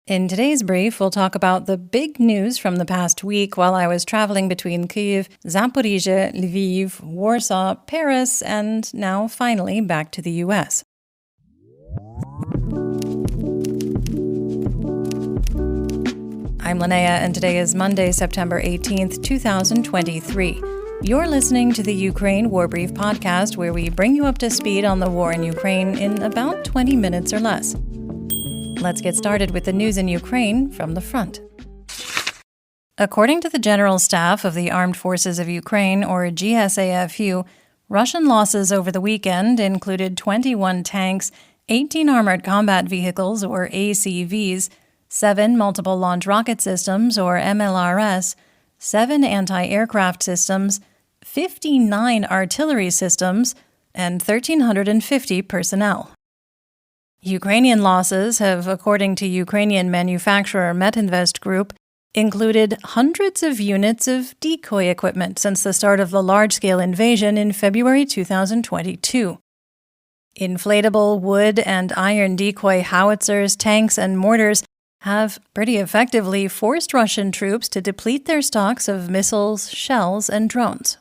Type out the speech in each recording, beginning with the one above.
In today's brief, we'll talk about the big news from the past week while I was traveling between Kyiv, Zaporizhzhia, Lviv, Warsaw, Paris, and now finally back to the U.S. I'm Linnea, and today is Monday, September 18th, 2023. You're listening to the Ukraine War Brief podcast, where we bring you up to speed on the war in Ukraine in about 20 minutes or less. Let's get started with the news in Ukraine from the front. According to the General Staff of the Armed Forces of Ukraine, or GSAFU, Russian losses over the weekend included 21 tanks, 18 armored combat vehicles, or ACVs, 7 multiple launch rocket systems, or MLRS, 7 anti-aircraft systems, 59 artillery systems, and 1,350 personnel. Ukrainian losses have, according to Ukrainian manufacturer Metinvest Group, included hundreds of units of decoy equipment since the start of the large-scale invasion in February 2022. Inflatable wood and iron decoy howitzers, tanks, and mortars have pretty effectively forced Russian troops to deplete their stocks of missiles, shells, and drones.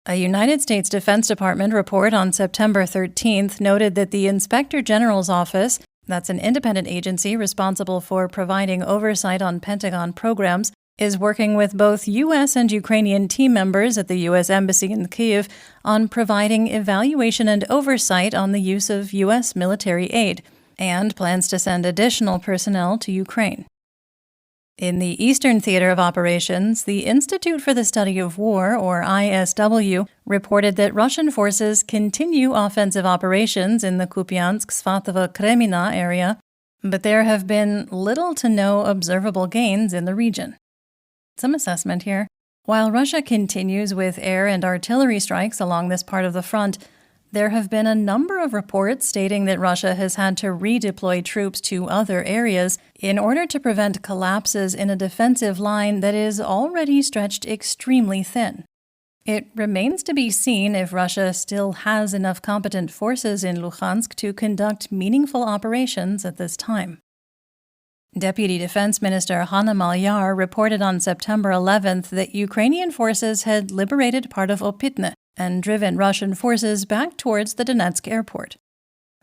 A United States Defense Department report on September 13th noted that the Inspector General's Office, that's an independent agency responsible for providing oversight on Pentagon programs, is working with both U.S. and Ukrainian team members at the U.S. Embassy in Kyiv on providing evaluation and oversight on the use of U.S. military aid, and plans to send additional personnel to Ukraine. In the Eastern Theater of Operations, the Institute for the Study of War, or ISW, reported that Russian forces continue offensive operations in the Kupiansk-Svatovo-Kremina area, but there have been little to no observable gains in the region. Some assessment here. While Russia continues with air and artillery strikes along this part of the front, there have been a number of reports stating that Russia has had to redeploy troops to other areas in order to prevent collapses in a defensive line that is already stretched extremely thin. It remains to be seen if Russia still has enough competent forces in Luhansk to conduct meaningful operations at this time. Deputy Defense Minister Hanna Maliar reported on September 11th that Ukrainian forces had liberated part of Opytne and driven Russian forces back towards the Donetsk airport.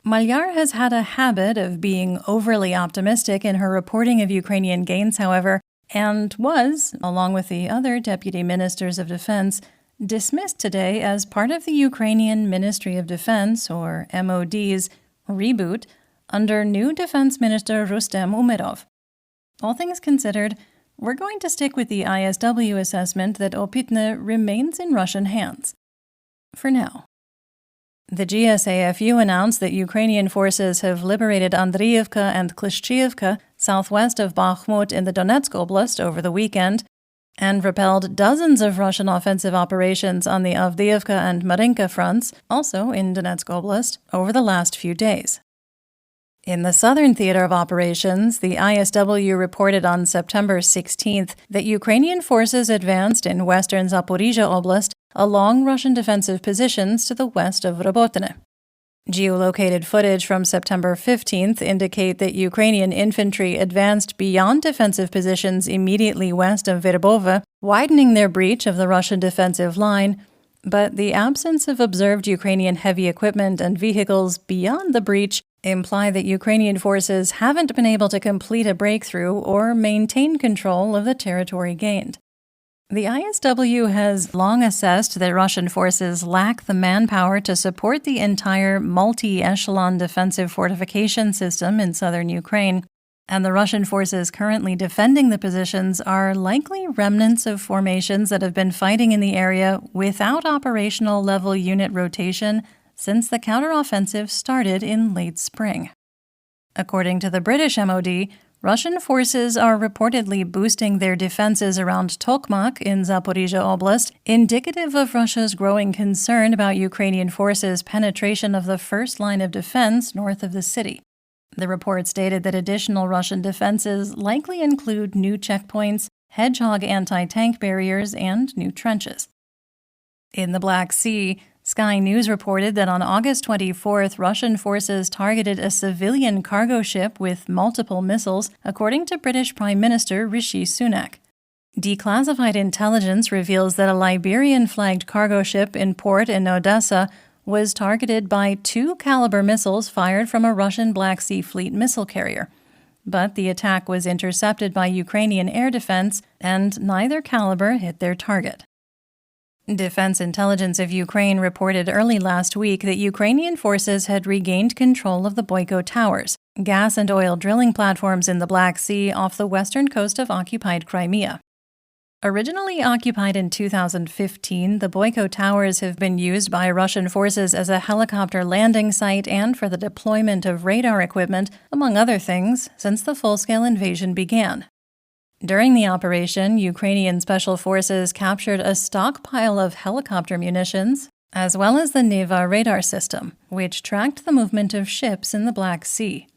Maliar has had a habit of being overly optimistic in her reporting of Ukrainian gains, however, and was, along with the other deputy ministers of defense, dismissed today as part of the Ukrainian Ministry of Defense, or MOD's, reboot under new Defense Minister Rustem Umerov. All things considered, we're going to stick with the ISW assessment that Opytne remains in Russian hands. For now. The GSAFU announced that Ukrainian forces have liberated Andreyevka and Klishchiivka, southwest of Bakhmut in the Donetsk Oblast, over the weekend, and repelled dozens of Russian offensive operations on the Avdiivka and Marinka fronts, also in Donetsk Oblast, over the last few days. In the Southern Theater of Operations, the ISW reported on September 16th that Ukrainian forces advanced in western Zaporizhzhia Oblast along Russian defensive positions to the west of Robotne. Geolocated footage from September 15th indicate that Ukrainian infantry advanced beyond defensive positions immediately west of Verbove, widening their breach of the Russian defensive line, but the absence of observed Ukrainian heavy equipment and vehicles beyond the breach imply that Ukrainian forces haven't been able to complete a breakthrough or maintain control of the territory gained. The ISW has long assessed that Russian forces lack the manpower to support the entire multi-echelon defensive fortification system in southern Ukraine, and the Russian forces currently defending the positions are likely remnants of formations that have been fighting in the area without operational level unit rotation since the counteroffensive started in late spring. According to the British MOD, Russian forces are reportedly boosting their defenses around Tokmak in Zaporizhzhia Oblast, indicative of Russia's growing concern about Ukrainian forces' penetration of the first line of defense north of the city. The report stated that additional Russian defenses likely include new checkpoints, Hedgehog anti-tank barriers, and new trenches. In the Black Sea, Sky News reported that on August 24th, Russian forces targeted a civilian cargo ship with multiple missiles, according to British Prime Minister Rishi Sunak. Declassified intelligence reveals that a Liberian-flagged cargo ship in port in Odessa was targeted by 2 Caliber missiles fired from a Russian Black Sea Fleet missile carrier. But the attack was intercepted by Ukrainian air defense, and neither Caliber hit their target. Defense Intelligence of Ukraine reported early last week that Ukrainian forces had regained control of the Boyko Towers, gas and oil drilling platforms in the Black Sea off the western coast of occupied Crimea. Originally occupied in 2015, the Boyko Towers have been used by Russian forces as a helicopter landing site and for the deployment of radar equipment, among other things, since the full-scale invasion began. During the operation, Ukrainian special forces captured a stockpile of helicopter munitions, as well as the Neva radar system, which tracked the movement of ships in the Black Sea.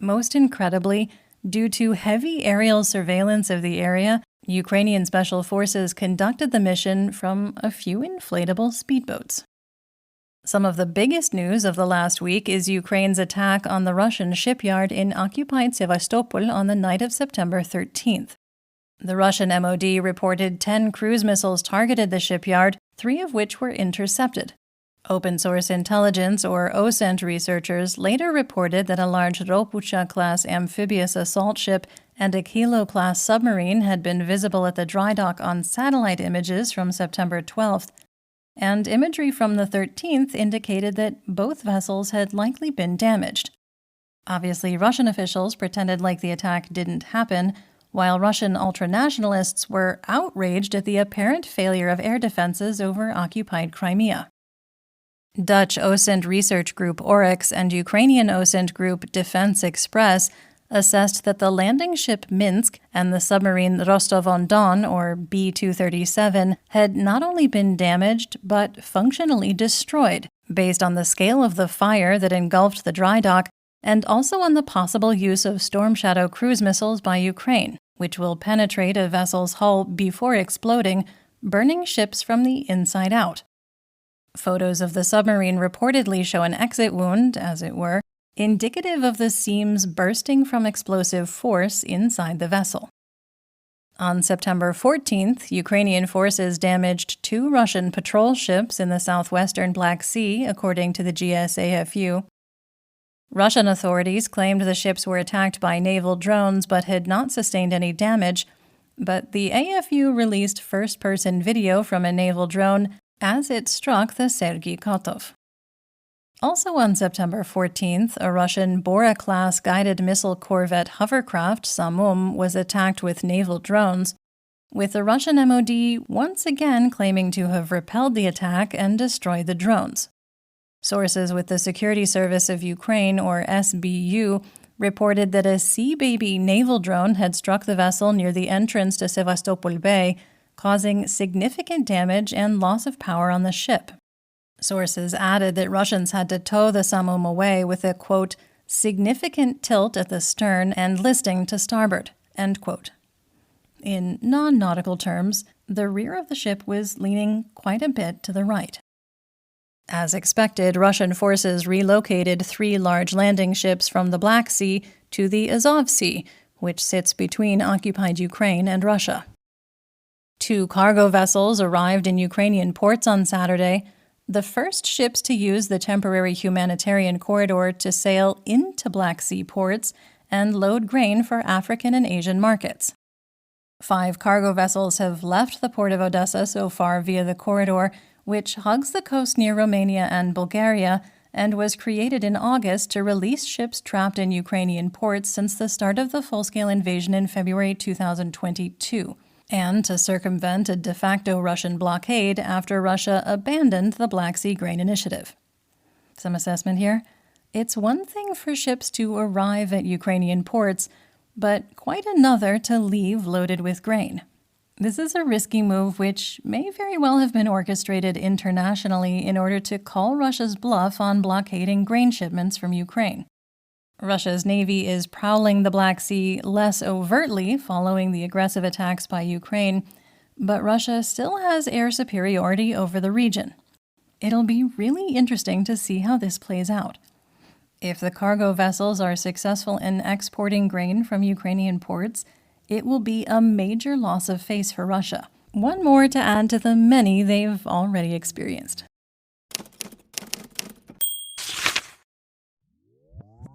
Most incredibly, due to heavy aerial surveillance of the area, Ukrainian special forces conducted the mission from a few inflatable speedboats. Some of the biggest news of the last week is Ukraine's attack on the Russian shipyard in occupied Sevastopol on the night of September 13th. The Russian MOD reported 10 cruise missiles targeted the shipyard, 3 of which were intercepted. Open-source intelligence, or OSINT researchers, later reported that a large Ropucha-class amphibious assault ship and a Kilo-class submarine had been visible at the dry dock on satellite images from September 12th, and imagery from the 13th indicated that both vessels had likely been damaged. Obviously, Russian officials pretended like the attack didn't happen, while Russian ultranationalists were outraged at the apparent failure of air defenses over occupied Crimea. Dutch OSINT research group Oryx and Ukrainian OSINT group Defense Express assessed that the landing ship Minsk and the submarine Rostov-on-Don, or B-237, had not only been damaged, but functionally destroyed, based on the scale of the fire that engulfed the dry dock, and also on the possible use of Storm Shadow cruise missiles by Ukraine, which will penetrate a vessel's hull before exploding, burning ships from the inside out. Photos of the submarine reportedly show an exit wound, as it were, indicative of the seams bursting from explosive force inside the vessel. On September 14th, Ukrainian forces damaged 2 Russian patrol ships in the southwestern Black Sea, according to the GSAFU. Russian authorities claimed the ships were attacked by naval drones but had not sustained any damage, but the AFU released first-person video from a naval drone as it struck the Sergei Kotov. Also on September 14th, a Russian Bora-class guided missile corvette hovercraft, Samum, was attacked with naval drones, with the Russian MOD once again claiming to have repelled the attack and destroyed the drones. Sources with the Security Service of Ukraine, or SBU, reported that a Sea Baby naval drone had struck the vessel near the entrance to Sevastopol Bay, causing significant damage and loss of power on the ship. Sources added that Russians had to tow the Samum away with a, quote, significant tilt at the stern and listing to starboard, end quote. In non-nautical terms, the rear of the ship was leaning quite a bit to the right. As expected, Russian forces relocated 3 large landing ships from the Black Sea to the Azov Sea, which sits between occupied Ukraine and Russia. 2 cargo vessels arrived in Ukrainian ports on Saturday, the first ships to use the temporary humanitarian corridor to sail into Black Sea ports and load grain for African and Asian markets. 5 cargo vessels have left the port of Odessa so far via the corridor, which hugs the coast near Romania and Bulgaria and was created in August to release ships trapped in Ukrainian ports since the start of the full-scale invasion in February 2022. And to circumvent a de facto Russian blockade after Russia abandoned the Black Sea Grain Initiative. Some assessment here. It's one thing for ships to arrive at Ukrainian ports, but quite another to leave loaded with grain. This is a risky move which may very well have been orchestrated internationally in order to call Russia's bluff on blockading grain shipments from Ukraine. Russia's Navy is prowling the Black Sea less overtly following the aggressive attacks by Ukraine, but Russia still has air superiority over the region. It'll be really interesting to see how this plays out. If the cargo vessels are successful in exporting grain from Ukrainian ports, it will be a major loss of face for Russia. One more to add to the many they've already experienced.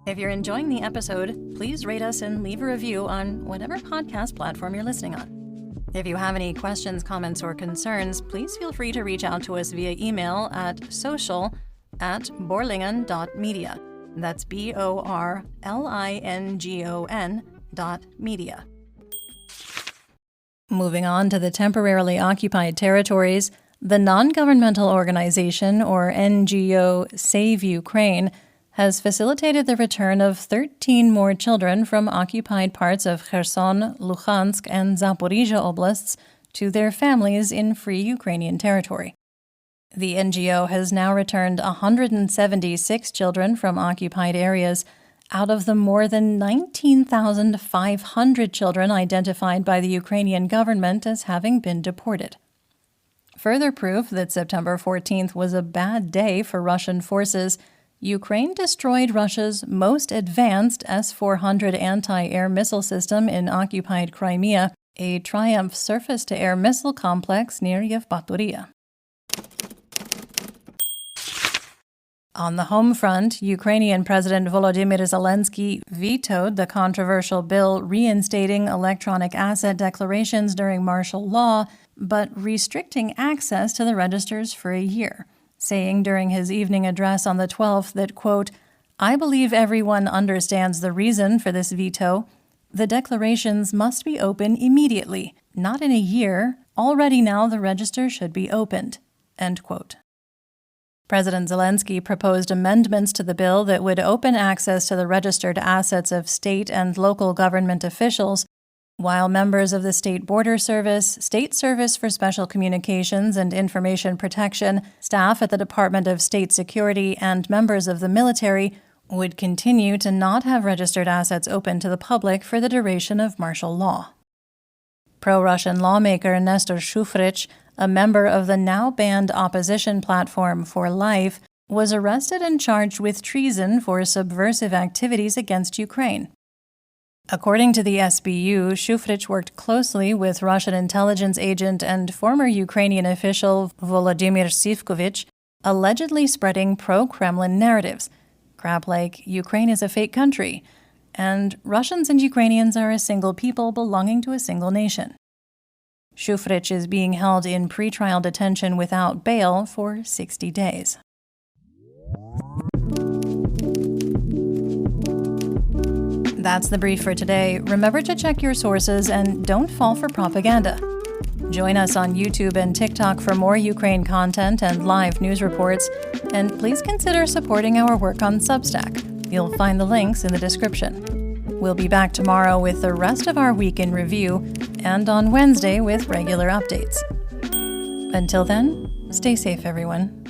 If you're enjoying the episode, please rate us and leave a review on whatever podcast platform you're listening on. If you have any questions, comments, or concerns, please feel free to reach out to us via email at social@borlingon.media. That's BORLINGON.media. Moving on to the temporarily occupied territories, the non-governmental organization, or NGO, Save Ukraine, has facilitated the return of 13 more children from occupied parts of Kherson, Luhansk, and Zaporizhia oblasts to their families in free Ukrainian territory. The NGO has now returned 176 children from occupied areas out of the more than 19,500 children identified by the Ukrainian government as having been deported. Further proof that September 14th was a bad day for Russian forces, Ukraine destroyed Russia's most advanced S-400 anti-air missile system in occupied Crimea, a Triumph surface-to-air missile complex near Yevpatoria. On the home front, Ukrainian President Volodymyr Zelensky vetoed the controversial bill reinstating electronic asset declarations during martial law, but restricting access to the registers for a year, saying during his evening address on the 12th that, quote, "I believe everyone understands the reason for this veto. The declarations must be open immediately, not in a year. Already now the register should be opened," end quote. President Zelensky proposed amendments to the bill that would open access to the registered assets of state and local government officials, while members of the State Border Service, State Service for Special Communications and Information Protection, staff at the Department of State Security, and members of the military would continue to not have registered assets open to the public for the duration of martial law. Pro-Russian lawmaker Nestor Shufrich, a member of the now-banned opposition platform For Life, was arrested and charged with treason for subversive activities against Ukraine. According to the SBU, Shufrich worked closely with Russian intelligence agent and former Ukrainian official Volodymyr Sivkovich, allegedly spreading pro-Kremlin narratives, crap like Ukraine is a fake country, and Russians and Ukrainians are a single people belonging to a single nation. Shufrich is being held in pretrial detention without bail for 60 days. That's the brief for today. Remember to check your sources and don't fall for propaganda. Join us on YouTube and TikTok for more Ukraine content and live news reports, and please consider supporting our work on Substack. You'll find the links in the description. We'll be back tomorrow with the rest of our week in review, and on Wednesday with regular updates. Until then, stay safe, everyone.